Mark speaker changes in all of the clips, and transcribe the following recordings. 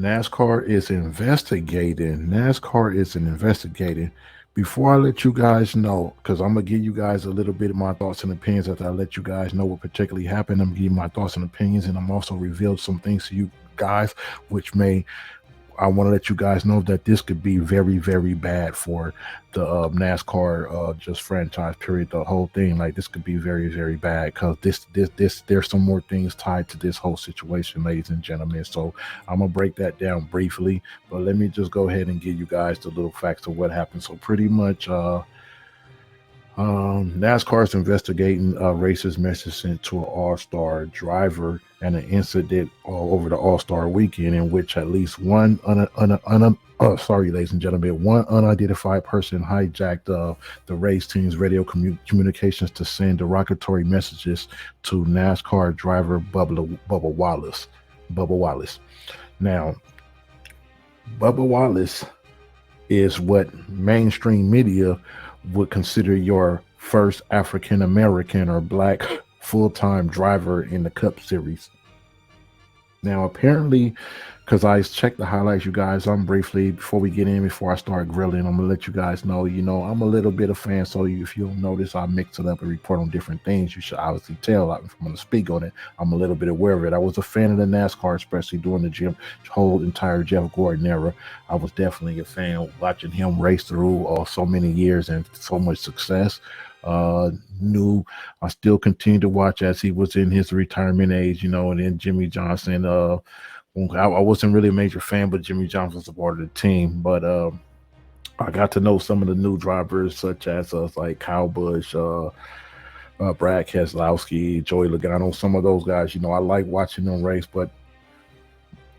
Speaker 1: NASCAR is investigating. NASCAR is investigating. Before I let you guys know, because I'm gonna give you guys a little bit of my thoughts and opinions after I let you guys know what particularly happened. I'm gonna give you my thoughts and opinions, and I'm also revealed some things to you guys, which may I want to let you guys know that this could be very, very bad for the NASCAR just franchise. Period. The whole thing, like this, could be very, very bad because this. There's some more things tied to this whole situation, ladies and gentlemen. So I'm gonna break that down briefly, but let me just go ahead and give you guys the little facts of what happened. So pretty much, NASCAR is investigating a racist message sent to an all-star driver and an incident over the all-star weekend in which at least sorry, ladies and gentlemen, one unidentified person hijacked the race team's radio communications to send derogatory messages to NASCAR driver Bubba Wallace. Bubba Wallace. Now, Bubba Wallace is what mainstream media would consider your first African American or black full-time driver in the Cup Series. Now, apparently, because I checked the highlights, you guys, I'm briefly, before I start grilling, I'm gonna let you guys know, I'm a little bit of fan, so if you'll notice, I mix it up and report on different things. You should obviously tell if I'm gonna speak on it. I'm a little bit aware of it. I was a fan of the NASCAR, especially during the whole entire Jeff Gordon era. I was definitely a fan watching him race through so many years and so much success. I still continue to watch as he was in his retirement age, and then Jimmy Johnson. I wasn't really a major fan, but Jimmy Johnson was a part of the team. But I got to know some of the new drivers, such as like Kyle Busch, Brad Keselowski, Joey Logano. Some of those guys, I like watching them race, but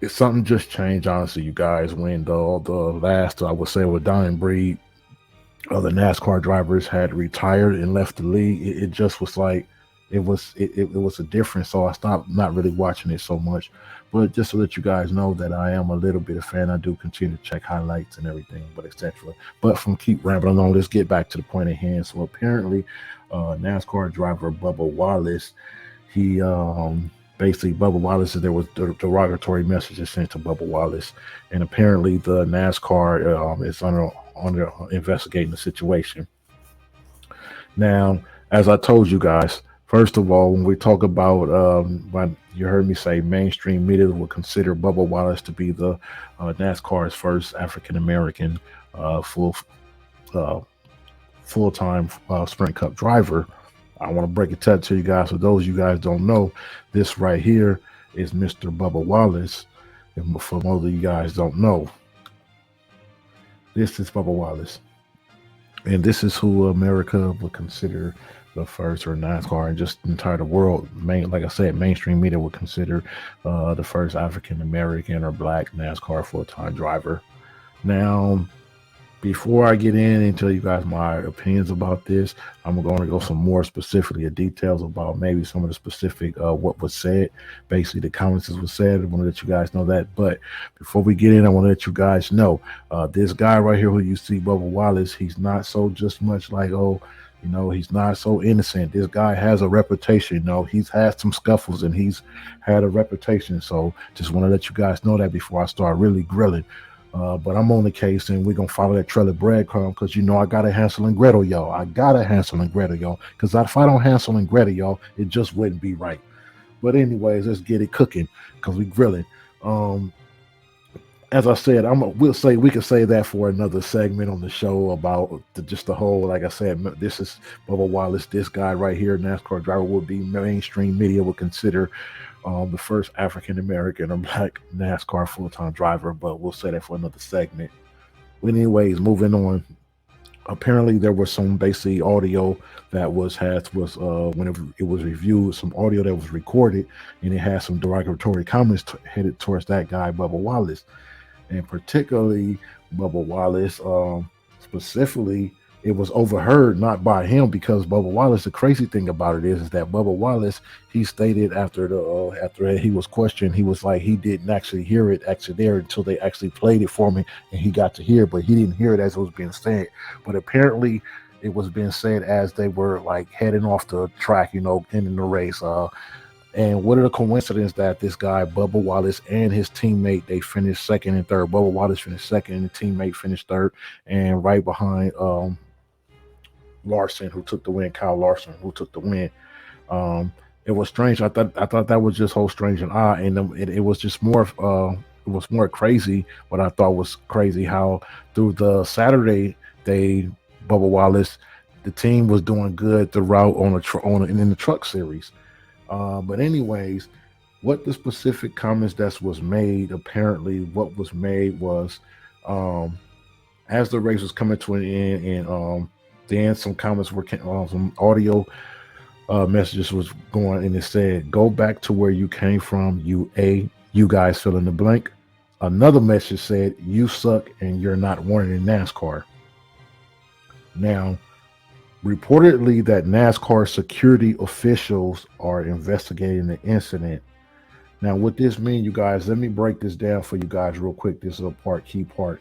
Speaker 1: it's something just changed, honestly, you guys, when the last, I would say, with dying breed, the NASCAR drivers had retired and left the league. It just was like it was a difference. So I stopped not really watching it so much. But just to let you guys know that I am a little bit of a fan. I do continue to check highlights and everything, but etc. But from keep rambling on, let's get back to the point at hand. So apparently, NASCAR driver Bubba Wallace, he basically Bubba Wallace, there was derogatory messages sent to Bubba Wallace, and apparently the NASCAR is under investigating the situation. Now, as I told you guys, first of all, when we talk about what you heard me say, mainstream media will consider Bubba Wallace to be the NASCAR's first African American full-time Sprint Cup driver. I want to break it to you guys. For those of you guys don't know, this right here is Mr. Bubba Wallace. And for most of you guys don't know, this is Bubba Wallace. And this is who America would consider the first, or NASCAR and just the entire world, like I said, mainstream media would consider the first African American or black NASCAR full-time driver. Now, before I get in and tell you guys my opinions about this, I'm going to go some more specifically details about maybe some of the specific what was said. Basically, the comments was said. I want to let you guys know that. But before we get in, I want to let you guys know this guy right here who you see, Bubba Wallace, he's not so just much like, he's not so innocent. This guy has a reputation. He's had some scuffles and he's had a reputation. So just want to let you guys know that before I start really grilling. But I'm on the case, and we're going to follow that trail of breadcrumb because, I got to Hansel and Gretel, y'all. Because if I don't Hansel and Gretel, y'all, it just wouldn't be right. But anyways, let's get it cooking because we grilling. As I said, we can say that for another segment on the show about just the whole, like I said, this is Bubba Wallace. This guy right here, NASCAR driver, would be mainstream media would consider the first African American or black NASCAR full-time driver, but we'll say that for another segment. Anyways, moving on. Apparently, there was some basically audio that was whenever it was reviewed, some audio that was recorded, and it had some derogatory comments headed towards that guy, Bubba Wallace, and particularly Bubba Wallace, specifically. It was overheard, not by him, because Bubba Wallace, the crazy thing about it is that Bubba Wallace, he stated after he was questioned, he was like, he didn't actually hear it there until they actually played it for me and he got to hear it, but he didn't hear it as it was being said. But apparently it was being said as they were like heading off the track, ending the race. And what are the coincidence that this guy Bubba Wallace and his teammate, they finished second and third. Bubba Wallace finished second, and the teammate finished third, and right behind Larson, who took the win. Kyle Larson, who took the win. Um, it was strange. I thought that was just whole strange and odd, and it was just more. It was more crazy. What I thought was crazy how through the Saturday they Bubba Wallace, the team was doing good throughout in the truck series. But anyways, what the specific comments that was made, apparently what was made was, um, as the race was coming to an end, and then some comments were some audio messages was going, and it said, "Go back to where you came from, you guys fill in the blank." Another message said, "You suck and you're not wanted in NASCAR." Now, reportedly, that NASCAR security officials are investigating the incident. Now, what this means, you guys, let me break this down for you guys real quick. This is a key part.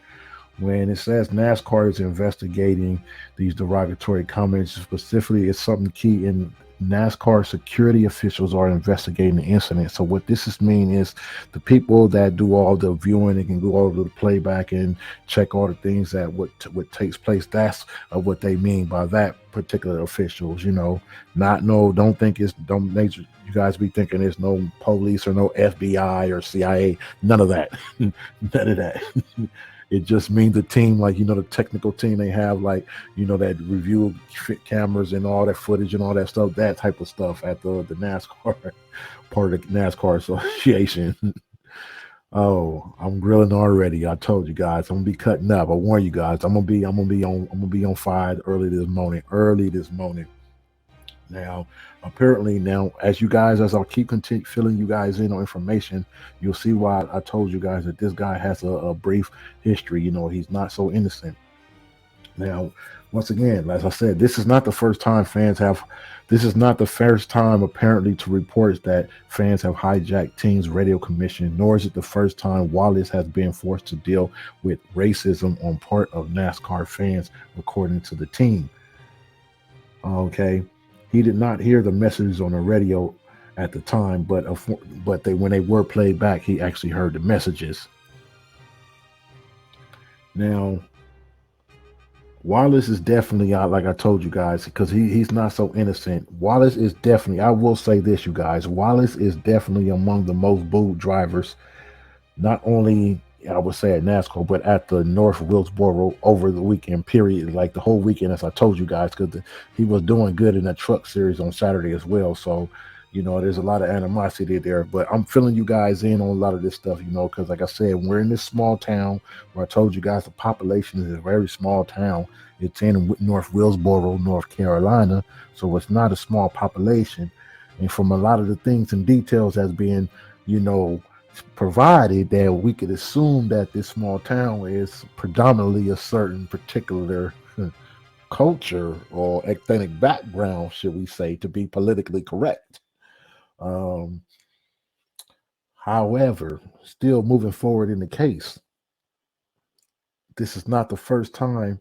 Speaker 1: When it says NASCAR is investigating these derogatory comments, specifically, it's something key in NASCAR security officials are investigating the incident. So what this is mean is the people that do all the viewing and can do all the playback and check all the things that what takes place. That's what they mean by that particular officials. Not no. Don't think it's don't make you guys be thinking there's no police or no FBI or CIA. None of that. None of that. It just means the team, like, the technical team they have, like, that review cameras and all that footage and all that stuff, that type of stuff at the NASCAR part of the NASCAR Association. Oh, I'm grilling already. I told you guys, I'm gonna be cutting up. I warn you guys, I'm gonna be on fire early this morning. Now, apparently, as I'll keep continue filling you guys in on information, you'll see why I told you guys that this guy has a brief history. He's not so innocent. Now, once again, as I said, this is not the first time this is not the first time apparently to reports that fans have hijacked teams' radio commission, nor is it the first time Wallace has been forced to deal with racism on part of NASCAR fans, according to the team. Okay. He did not hear the messages on the radio at the time, but when they were played back, he actually heard the messages. Now, Wallace is definitely out, like I told you guys, because he's not so innocent. Wallace is definitely, I will say this, you guys, Wallace is definitely among the most booed drivers, not only I would say at NASCAR, but at the North Wilkesboro over the weekend period, like the whole weekend, as I told you guys, because he was doing good in that truck series on Saturday as well. So, there's a lot of animosity there. But I'm filling you guys in on a lot of this stuff, because like I said, we're in this small town where I told you guys the population is a very small town. It's in North Wilkesboro, North Carolina. So it's not a small population. And from a lot of the things and details that's being, provided, that we could assume that this small town is predominantly a certain particular culture or ethnic background, should we say, to be politically correct. Um, However, still moving forward in the case, this is not the first time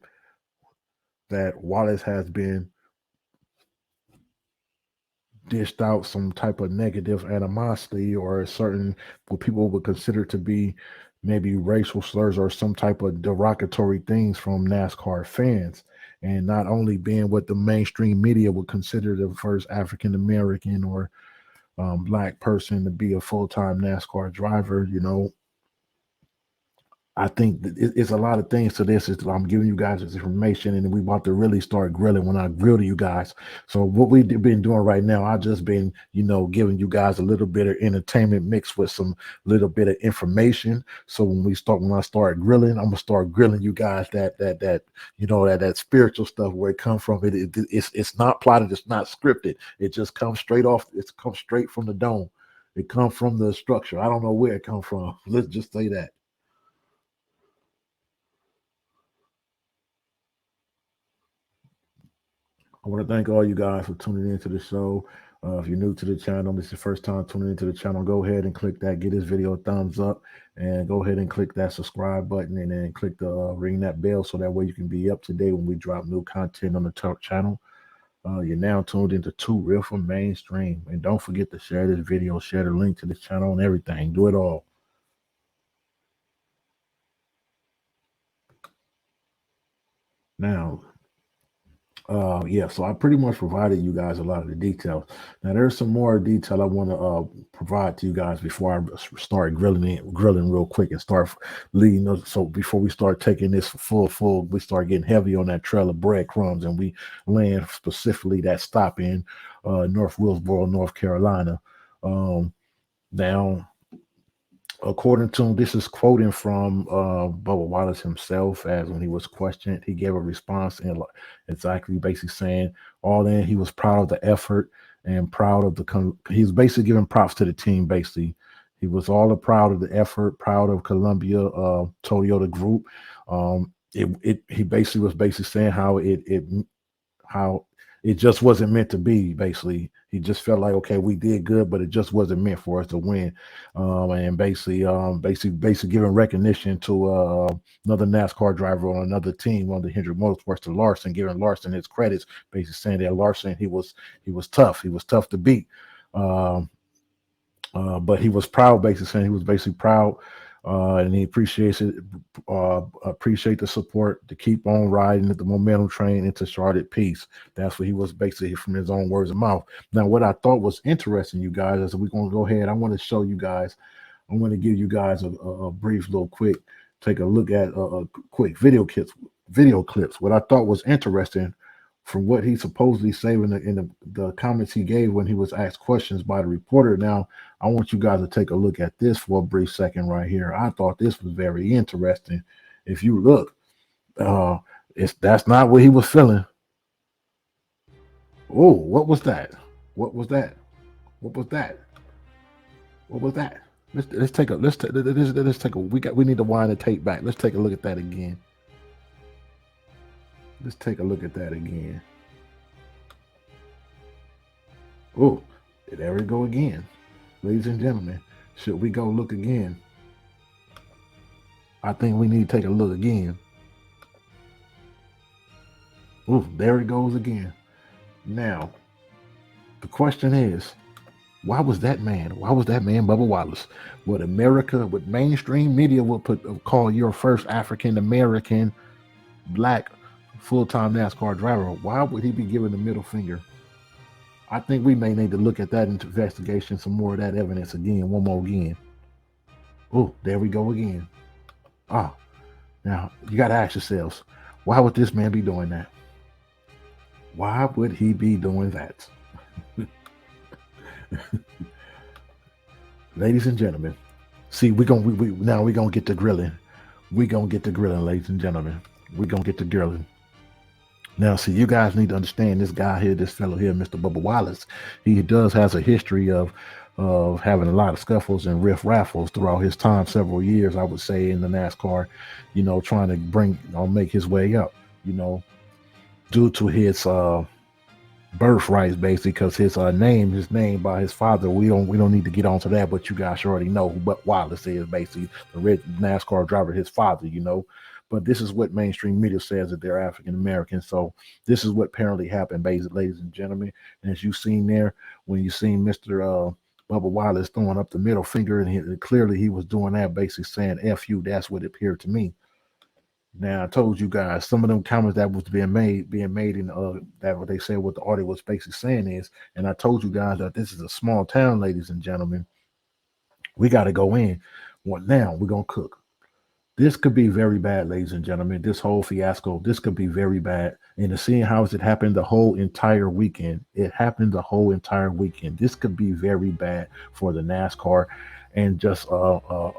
Speaker 1: that Wallace has been dished out some type of negative animosity or a certain what people would consider to be maybe racial slurs or some type of derogatory things from NASCAR fans. And not only being what the mainstream media would consider the first African American or black person to be a full-time NASCAR driver, I think that it's a lot of things to this. I'm giving you guys this information, and we about to really start grilling when I grill to you guys. So what we've been doing right now, I just been, giving you guys a little bit of entertainment mixed with some little bit of information. So when I start grilling, I'm gonna start grilling you guys that spiritual stuff where it comes from. It's not plotted, it's not scripted. It just comes straight off. It comes straight from the dome. It comes from the structure. I don't know where it comes from. Let's just say that. I want to thank all you guys for tuning into the show. If you're new to the channel, this is your first time tuning into the channel, go ahead and click that, get this video a thumbs up, and go ahead and click that subscribe button, and then click the ring that bell so that way you can be up to date when we drop new content on the channel. You're now tuned into Two Real from Mainstream. And don't forget to share this video, share the link to this channel and everything. Do it all. Now, yeah, so I pretty much provided you guys a lot of the details. Now, there's some more detail I want to provide to you guys before I start grilling real quick and start leading us. So before we start taking this full, we start getting heavy on that trail of breadcrumbs, and we land specifically that stop in North Wilkesboro, North Carolina. Now, according to him, this is quoting from Bubba Wallace himself, as when he was questioned, he gave a response and exactly basically saying all in, he was proud of the effort and proud of he was basically giving props to the team. Basically, he was all proud of the effort, proud of Columbia Toyota Group. He basically was saying how it just wasn't meant to be. Basically, he just felt like, okay, we did good, but it just wasn't meant for us to win. And basically giving recognition to another NASCAR driver on another team on the Hendrick Motorsports, to Larson, giving Larson his credits, basically saying that Larson, he was tough, to beat. But he was proud, basically saying he was basically proud, and he appreciates it. Appreciate the support to keep on riding at the momentum train into Charlotte Peace. That's what he was basically from his own words of mouth. Now, what I thought was interesting, you guys, is we're going to go ahead. I want to show you guys. I want to give you guys a brief, little quick, take a look at a quick video clips. What I thought was interesting, from what he supposedly said in the comments he gave when he was asked questions by the reporter. Now, I want you guys to take a look at this for a brief second right here. I thought this was very interesting. If you look, that's not what he was feeling. Oh, what was that? What was that? What was that? What was that? Let's take a we need to wind the tape back. Let's take a look at that again. Let's take a look at that again. Oh, there we go again. Ladies and gentlemen, should we go look again? I think we need to take a look again. Oh, there it goes again. Now, the question is, why was that man Bubba Wallace, what America, what mainstream media will call your first African American black full-time NASCAR driver, why would he be giving the middle finger? I think we may need to look at that investigation, some more of that evidence again, one more again. Oh, there we go again. Now you got to ask yourselves, why would this man be doing that? Why would he be doing that? Ladies and gentlemen, see, now we're gonna get to grilling. We're gonna get to grilling, ladies and gentlemen. We're gonna get to grilling. Now, see, you guys need to understand this guy here, this fellow here, Mr. Bubba Wallace. He has a history of having a lot of scuffles and raffles throughout his time, several years, I would say, in the NASCAR, trying to make his way up, due to his birthrights, basically, because his name by his father. We don't need to get onto that, but you guys already know who Bubba Wallace is, basically the red NASCAR driver, his father, But this is what mainstream media says, that they're African American. So this is what apparently happened, basically, ladies and gentlemen. And as you've seen there, when you seen Mr. Bubba Wallace throwing up the middle finger, and clearly he was doing that, basically saying "F you." That's what it appeared to me. Now, I told you guys some of them comments that was being made in that what they said, what the audio was basically saying is, and I told you guys that this is a small town, ladies and gentlemen. We got to go in. Now we're gonna cook. This could be very bad, ladies and gentlemen. This whole fiasco, this could be very bad. And to seeing how it happened the whole entire weekend, This could be very bad for the NASCAR and just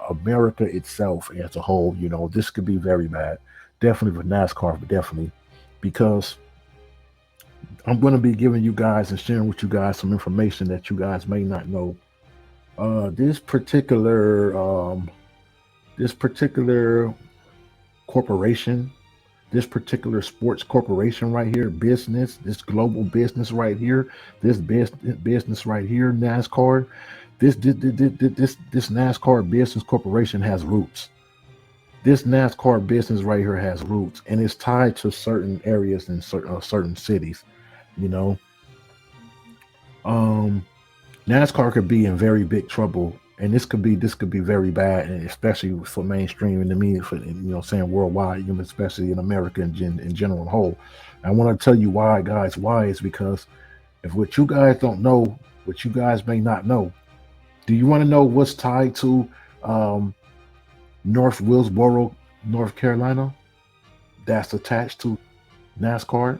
Speaker 1: America itself as a whole. This could be very bad. Definitely for NASCAR, but definitely because I'm going to be giving you guys and sharing with you guys some information that you guys may not know. This particular corporation, this particular sports corporation right here, this global business right here, this business right here, NASCAR, this NASCAR business corporation has roots. This NASCAR business right here has roots, and it's tied to certain areas in certain cities. You know, um, NASCAR could be in very big trouble, and this could be very bad, and especially for mainstream and the media, for saying worldwide, especially in America in general and whole. I want to tell you why, guys. Why is because if what you guys don't know, what you guys may not know. Do you want to know what's tied to um, North Wilkesboro, North Carolina? That's attached to NASCAR.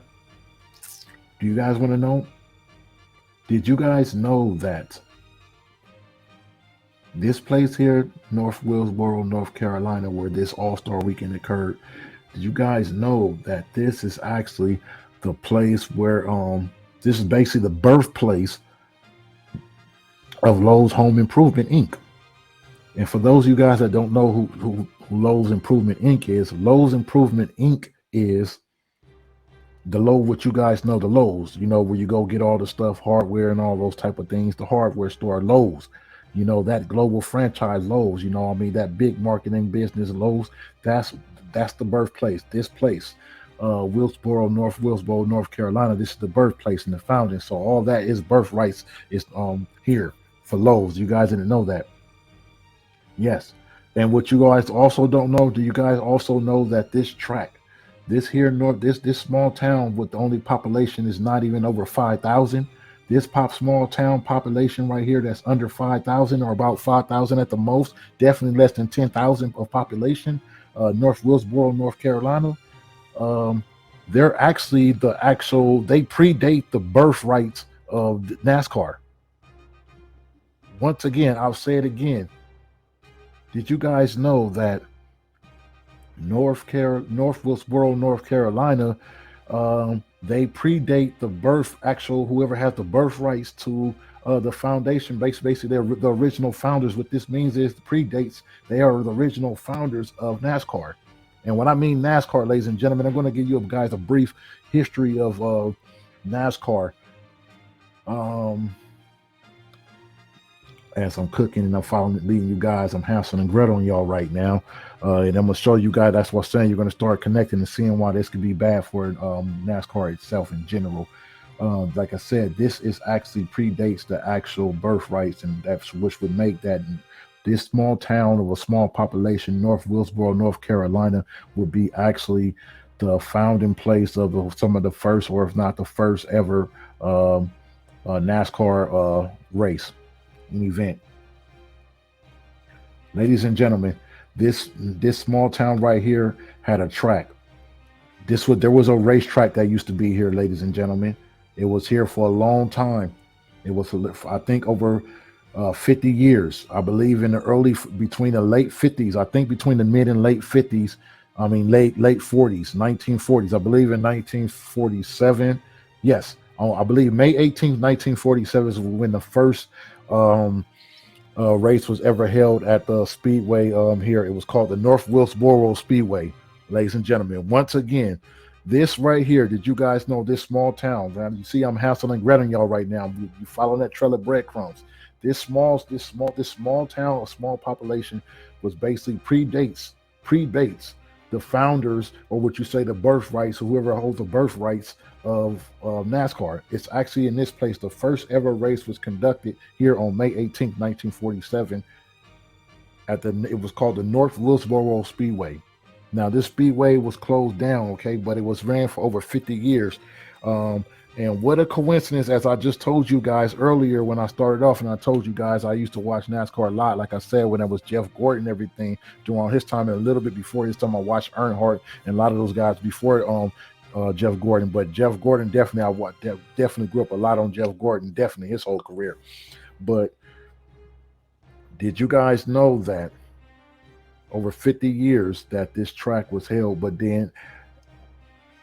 Speaker 1: Do you guys want to know? Did you guys know that this place here, North Wilkesboro, North Carolina, where this All Star weekend occurred? Did you guys know that this is actually the place where this is basically the birthplace of Lowe's Home Improvement Inc. And for those of you guys that don't know who Lowe's Improvement Inc. is, Lowe's Improvement Inc. is the Lowe's, what you guys know, the Lowe's, where you go get all the stuff, hardware and all those type of things, the hardware store Lowe's, that global franchise Lowe's, that big marketing business Lowe's, that's the birthplace, this place, Wilkesboro, North Wilkesboro, North Carolina. This is the birthplace and the founding. So all that is birthrights is here for Lowe's. You guys didn't know that. Yes. And what you guys also don't know, do you guys also know that this track, this here north, this small town with the only population is not even over 5,000. This small town population right here that's under 5,000 or about 5,000 at the most, definitely less than 10,000 of population. North Wilkesboro, North Carolina. They're actually they predate the birthrights of NASCAR. Once again, I'll say it again. Did you guys know that North Wilkesboro, North Carolina, they predate the whoever has the birthrights to the foundation. Basically, they're the original founders. What this means is the predates. They are the original founders of NASCAR. And when I mean NASCAR, ladies and gentlemen, I'm going to give you guys a brief history of NASCAR. As I'm cooking and I'm leading you guys, I'm Hansel and Gretel on y'all right now. And I'm going to show you guys, that's what I'm saying, you're going to start connecting and seeing why this could be bad for NASCAR itself in general. Like I said, this is actually predates the actual birthrights, and that's which would make that this small town of a small population, North Wilkesboro, North Carolina, would be actually the founding place of some of the first, or if not the first ever NASCAR race. An event. Ladies and gentlemen, this small town right here had a track. There was a racetrack that used to be here, ladies and gentlemen. It was here for a long time. It was, I think, over 50 years. I believe between the late 50s. I think between the mid and late 50s. I mean late 40s, 1940s. I believe in 1947. Yes, I believe May 18th, 1947 is when the first race was ever held at the Speedway here. It was called the North Wilkesboro Speedway, ladies and gentlemen. Once again, this right here, did you guys know this small town? Man, you see I'm Hansel and Gretel y'all right now. You follow that trail of breadcrumbs. This small town, a small population, was basically predates the founders, or what you say, the birthrights, whoever holds the birthrights of NASCAR. It's actually in this place. The first ever race was conducted here on May 18th, 1947. It was called the North Wilkesboro Speedway. Now this speedway was closed down, okay, but it was ran for over 50 years. And what a coincidence, as I just told you guys earlier when I started off, and I told you guys I used to watch NASCAR a lot. Like I said, when it was Jeff Gordon and everything during his time, and a little bit before his time, I watched Earnhardt and a lot of those guys before Jeff Gordon. But Jeff Gordon, definitely, definitely grew up a lot on Jeff Gordon, definitely his whole career. But did you guys know that over 50 years that this track was held, but then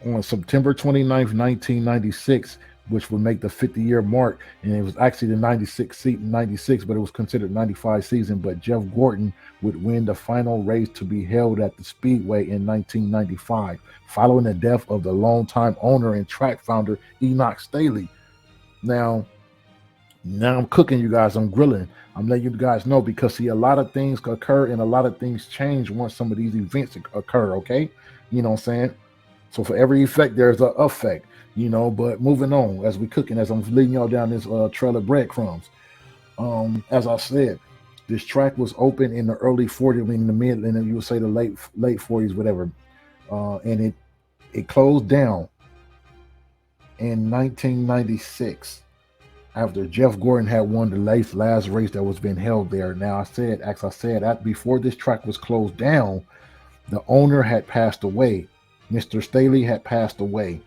Speaker 1: on September 29th, 1996, which would make the 50-year mark, and it was actually the 96, but it was considered 95 season, but Jeff Gordon would win the final race to be held at the Speedway in 1995, following the death of the longtime owner and track founder, Enoch Staley. Now I'm cooking, you guys. I'm grilling. I'm letting you guys know, because see, a lot of things occur and a lot of things change once some of these events occur, okay? You know what I'm saying? So for every effect, there's an effect. But moving on as we cooking, as I'm leading y'all down this trail of breadcrumbs. As I said, this track was open in the early 40s, I mean, in the mid, and then you would say the late 40s, whatever. And it closed down in 1996 after Jeff Gordon had won the last race that was being held there. Now, as I said, before this track was closed down, the owner had passed away. Mr. Staley had passed away.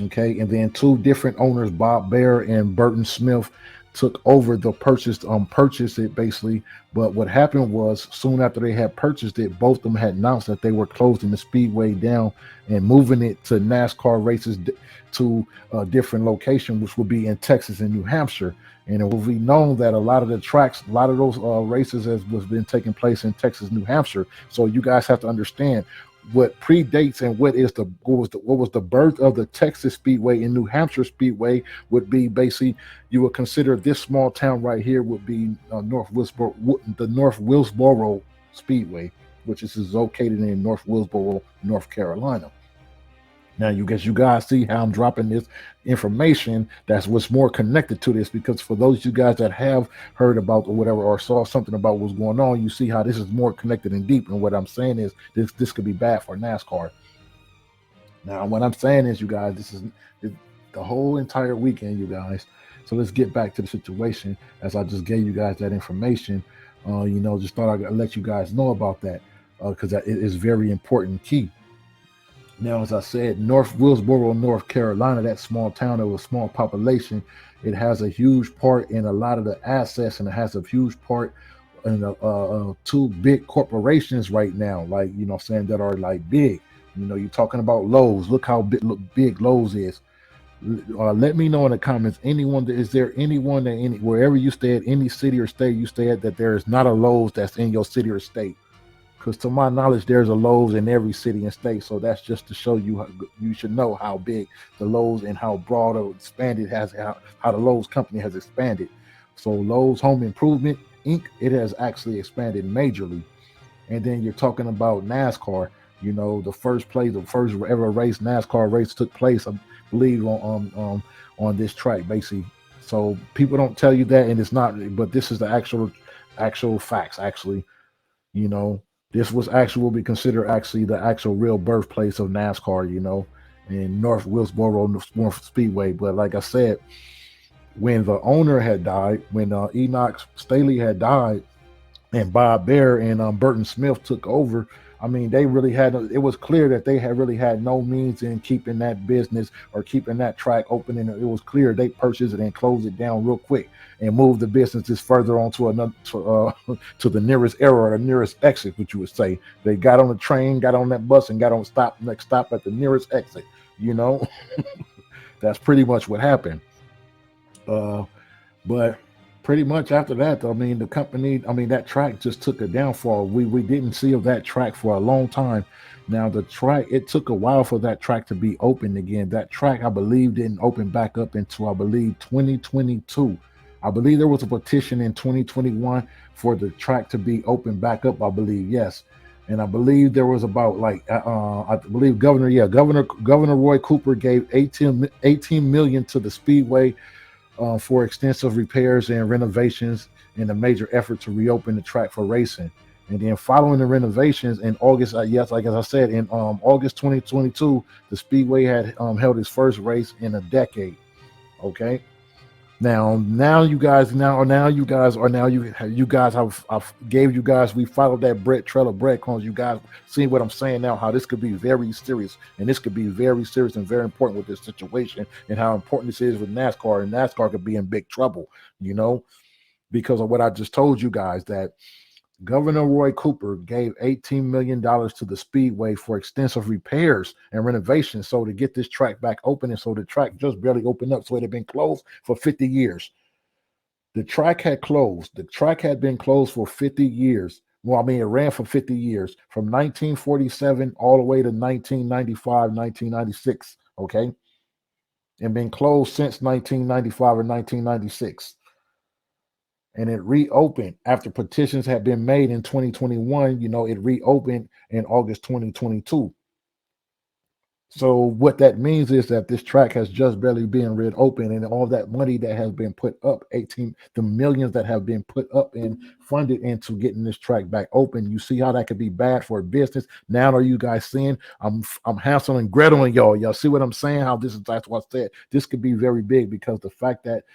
Speaker 1: Okay, and then two different owners, Bob Bear and Burton Smith, took over the purchased it basically. But what happened was, soon after they had purchased it, both of them had announced that they were closing the speedway down and moving it to NASCAR races to a different location, which will be in Texas and New Hampshire. And it will be known that a lot of the tracks, a lot of those races was been taking place in Texas, New Hampshire. So you guys have to understand what predates and what was the birth of the Texas Speedway and New Hampshire Speedway would be basically, you would consider this small town right here would be North Wilkesboro Speedway, which is located in North Wilkesboro, North Carolina. Now, you guys see how I'm dropping this information. That's what's more connected to this, because for those of you guys that have heard about or whatever, or saw something about what's going on, you see how this is more connected and deep. And what I'm saying is this could be bad for NASCAR. Now, what I'm saying is, you guys, this is the whole entire weekend, you guys. So let's get back to the situation, as I just gave you guys that information. Just thought I'd let you guys know about that, because that it is very important, key. Now, as I said, North Wilkesboro, North Carolina, that small town of a small population, it has a huge part in a lot of the assets, and it has a huge part in two big corporations right now, like, saying that are like big. You're talking about Lowe's. Look how big Lowe's is. Let me know in the comments, is there anyone that wherever you stay at, any city or state you stay at, that there is not a Lowe's that's in your city or state? Because to my knowledge, there's a Lowe's in every city and state. So that's just to show you you should know how big the Lowe's and how broad or expanded how the Lowe's company has expanded. So Lowe's Home Improvement Inc., it has actually expanded majorly. And then you're talking about NASCAR. The first ever race, NASCAR race, took place, I believe, on this track, basically. So people don't tell you that, and it's not, but this is the actual facts, actually. This was actually will be considered actually the actual real birthplace of NASCAR, in North Wilkesboro North Speedway. But like I said, when the owner had died, when Enoch Staley had died, and Bob Bear and Burton Smith took over, I mean, they really it was clear that they had really had no means in keeping that business or keeping that track open. And it was clear they purchased it and closed it down real quick and moved the businesses further on to another, to the nearest era or the nearest exit, which you would say. They got on the train, got on that bus, and got on next stop at the nearest exit. That's pretty much what happened. But pretty much after that, I mean, that track just took a downfall. We didn't see of that track for a long time. Now, the track, it took a while for that track to be opened again. That track, I believe, didn't open back up until, I believe, 2022. I believe there was a petition in 2021 for the track to be opened back up, I believe, yes. And I believe there was about I believe Governor Roy Cooper gave 18 million to the Speedway for extensive repairs and renovations in a major effort to reopen the track for racing. And then following the renovations in August, as I said, in August 2022, the Speedway had held its first race in a decade. Okay. Now you guys have gave you guys, we followed that trail of breadcrumbs. You guys see what I'm saying now, how this could be very serious, and this could be very serious and very important with this situation, and how important this is with NASCAR, and NASCAR could be in big trouble, because of what I just told you guys, that Governor Roy Cooper gave $18 million to the Speedway for extensive repairs and renovations, so to get this track back open. And so the track just barely opened up, so it had been closed for 50 years. The track had closed. The track had been closed for 50 years. Well, I mean, it ran for 50 years, from 1947 all the way to 1995, 1996, okay? And been closed since 1995 or 1996. And it reopened after petitions had been made in 2021. It reopened in August 2022. So what that means is that this track has just barely been rid open, and all that money that has been put up, the millions that have been put up and funded into getting this track back open. You see how that could be bad for business. Now are you guys seeing? I'm Hansel and Gretel and y'all. Y'all see what I'm saying? How this is that's what I said. This could be very big because the fact that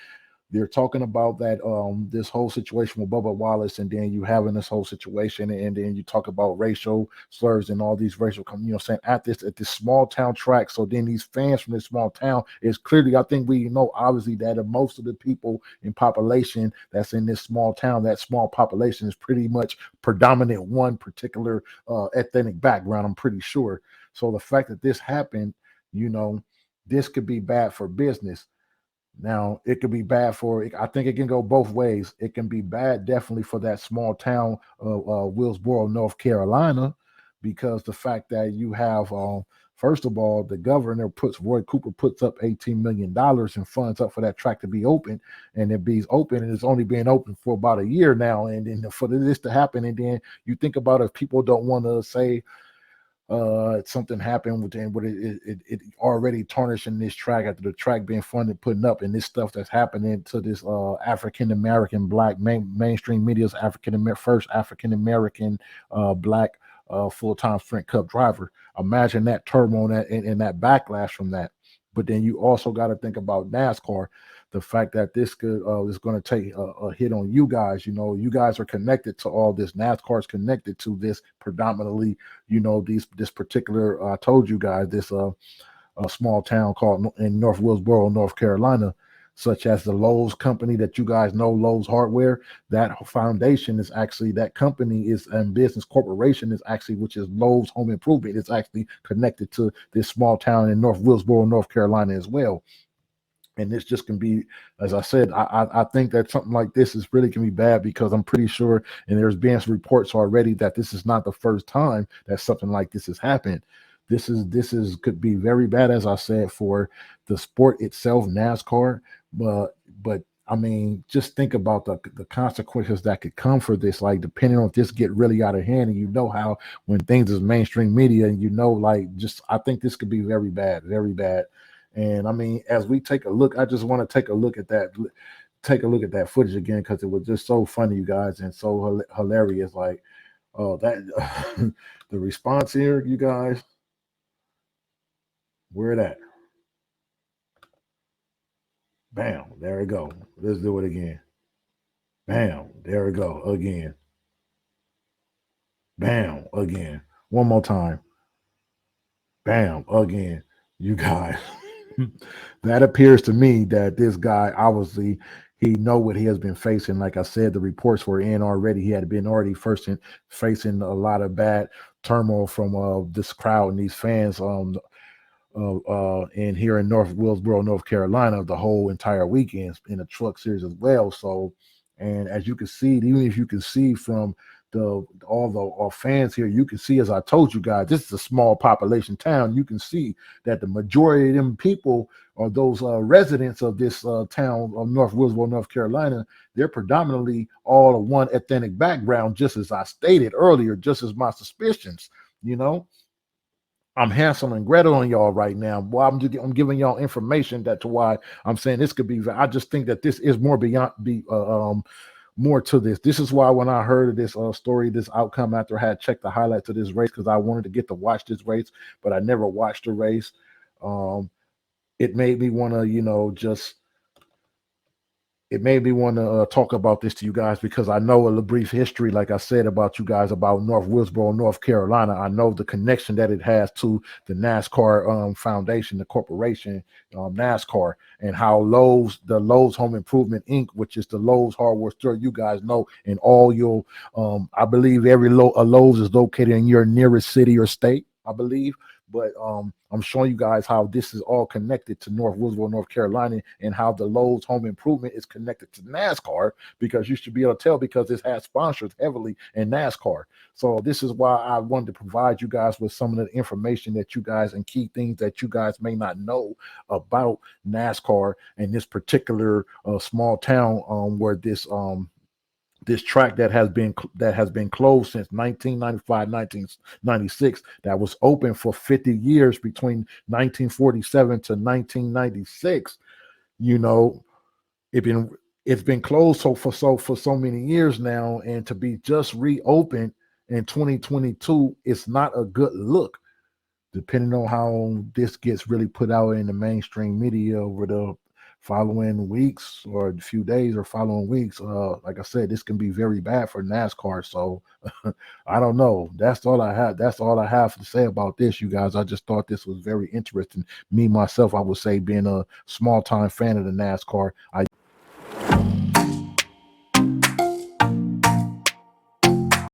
Speaker 1: they're talking about that this whole situation with Bubba Wallace, and then you having this whole situation, and then you talk about racial slurs and all these racial, saying at this small town track. So then these fans from this small town is clearly, I think we know obviously that most of the people in population that's in this small town, that small population is pretty much predominant one particular ethnic background. I'm pretty sure. So the fact that this happened, this could be bad for business. Now, it could be bad I think it can go both ways. It can be bad definitely for that small town of Wilkesboro, North Carolina, because the fact that you have, first of all, the governor Roy Cooper puts up $18 million in funds up for that track to be open, and it be open, and it's only been open for about a year now. And then for this to happen, and then you think about if people don't want to say, something happened with it already tarnishing this track after the track being funded, putting up, and this stuff that's happening to this African American black mainstream media's first African American black full-time Sprint Cup driver. Imagine that turmoil and that backlash from that. But then you also got to think about NASCAR, the fact that this is going to take a hit on you guys. You guys are connected to all this. NASCAR is connected to this predominantly. This particular, I told you guys, this a small town called in North Wilkesboro, North Carolina, such as the Lowe's company that you guys know, Lowe's Hardware. That foundation is actually, that company is, and business corporation is actually, which is Lowe's Home Improvement, is actually connected to this small town in North Wilkesboro, North Carolina as well. And this just can be, as I said, I think that something like this is really can be bad, because I'm pretty sure, and there's been some reports already that this is not the first time that something like this has happened. This could be very bad, as I said, for the sport itself, NASCAR. But I mean, just think about the consequences that could come for this. Like, depending on if this get really out of hand, and how when things is mainstream media, and I think this could be very bad, very bad. And I mean, as we take a look, I just want to take a look at that footage again, because it was just so funny, you guys, and so hilarious. Like, oh, that the response here, you guys, where that? Bam, there we go. Let's do it again. Bam, there we go again. Bam, again. One more time. Bam, again. You guys. That appears to me that this guy, obviously, he know what he has been facing. Like I said, the reports were in already. He had been already facing a lot of bad turmoil from this crowd and these fans and here in North Wilkesboro, North Carolina, the whole entire weekend in the truck series as well. So, and as you can see, even if you can see from all the fans here, you can see, as I told you guys, this is a small population town. You can see that the majority of them people are those residents of this town of North Wilkesboro, North Carolina. They're predominantly all of one ethnic background, just as I stated earlier, just as my suspicions, I'm Hansel and Gretel on y'all right now. Well, I'm giving y'all information to why I'm saying this could be. I just think that this is more more to this. This is why when I heard of this story, this outcome after I had checked the highlights of this race, because I wanted to get to watch this race, but I never watched the race. It made me want to, it made me want to talk about this to you guys, because I know a brief history, like I said, about you guys, about North Wilkesboro, North Carolina. I know the connection that it has to the NASCAR foundation, the corporation, NASCAR, and how the Lowe's Home Improvement Inc., which is the Lowe's hardware store, you guys know, and all your, I believe every Lowe's is located in your nearest city or state, I believe. But I'm showing you guys how this is all connected to North Wilkesboro, North Carolina, and how the Lowe's Home Improvement is connected to NASCAR, because you should be able to tell, because it has sponsors heavily in NASCAR. So this is why I wanted to provide you guys with some of the information that you guys, and key things that you guys may not know about NASCAR and this particular small town where this this track that has been closed since 1995, 1996, that was open for 50 years between 1947 to 1996. You know, it's been closed for so many years now, and to be just reopened in 2022, it's not a good look. Depending on how this gets really put out in the mainstream media over the following weeks or a few days or following weeks, like I said, this can be very bad for NASCAR. So I don't know. That's all I have. That's all I have to say about this, you guys. I just thought this was very interesting. Me myself, I would say, being a small time fan of the NASCAR,